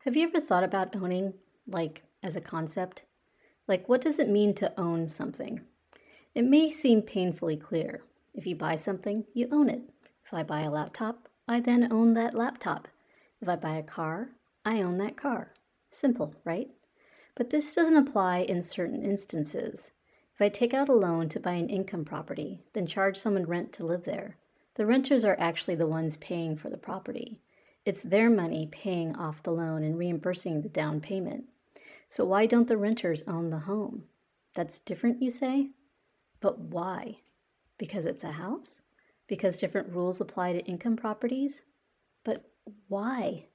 Have you ever thought about owning, like, as a concept? Like, what does it mean to own something? It may seem painfully clear. If you buy something, you own it. If I buy a laptop, I then own that laptop. If I buy a car, I own that car. Simple, right? But this doesn't apply in certain instances. If I take out a loan to buy an income property, then charge someone rent to live there, the renters are actually the ones paying for the property. It's their money paying off the loan and reimbursing the down payment. So why don't the renters own the home? That's different, you say? But why? Because it's a house? Because different rules apply to income properties? But why?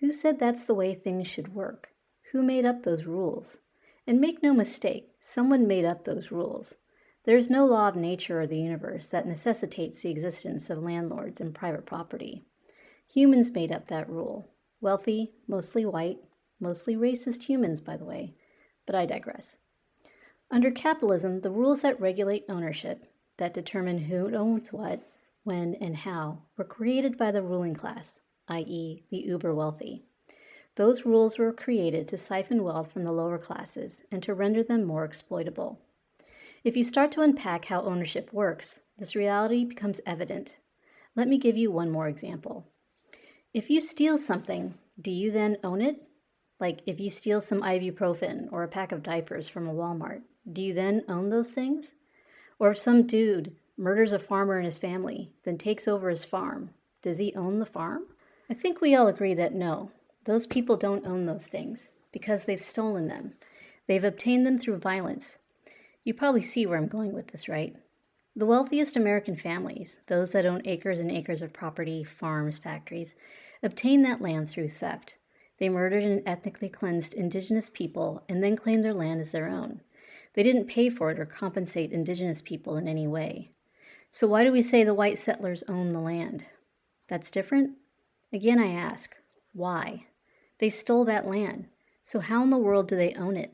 Who said that's the way things should work? Who made up those rules? And make no mistake, someone made up those rules. There is no law of nature or the universe that necessitates the existence of landlords and private property. Humans made up that rule. Wealthy, mostly white, mostly racist humans, by the way. But I digress. Under capitalism, the rules that regulate ownership, that determine who owns what, when, and how, were created by the ruling class, i.e., the uber wealthy. Those rules were created to siphon wealth from the lower classes and to render them more exploitable. If you start to unpack how ownership works, this reality becomes evident. Let me give you one more example. If you steal something, do you then own it? Like if you steal some ibuprofen or a pack of diapers from a Walmart, do you then own those things? Or if some dude murders a farmer and his family, then takes over his farm, does he own the farm? I think we all agree that no, those people don't own those things because they've stolen them. They've obtained them through violence. You probably see where I'm going with this, right? The wealthiest American families, those that own acres and acres of property, farms, factories, obtain that land through theft. They murdered and ethnically cleansed indigenous people and then claimed their land as their own. They didn't pay for it or compensate indigenous people in any way. So why do we say the white settlers own the land? That's different? Again, I ask, why? They stole that land. So how in the world do they own it?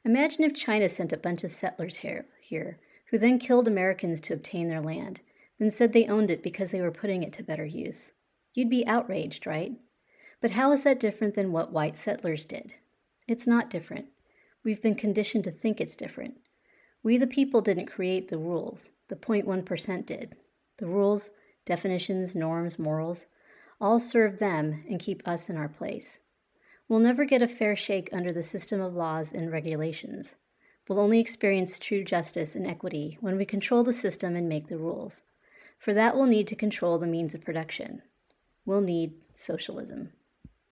Imagine if China sent a bunch of settlers here, who then killed Americans to obtain their land, then said they owned it because they were putting it to better use. You'd be outraged, right? But how is that different than what white settlers did? It's not different. We've been conditioned to think it's different. We the people didn't create the rules. The 0.1% did. The rules, definitions, norms, morals, all serve them and keep us in our place. We'll never get a fair shake under the system of laws and regulations. We'll only experience true justice and equity when we control the system and make the rules. For that, we'll need to control the means of production. We'll need socialism.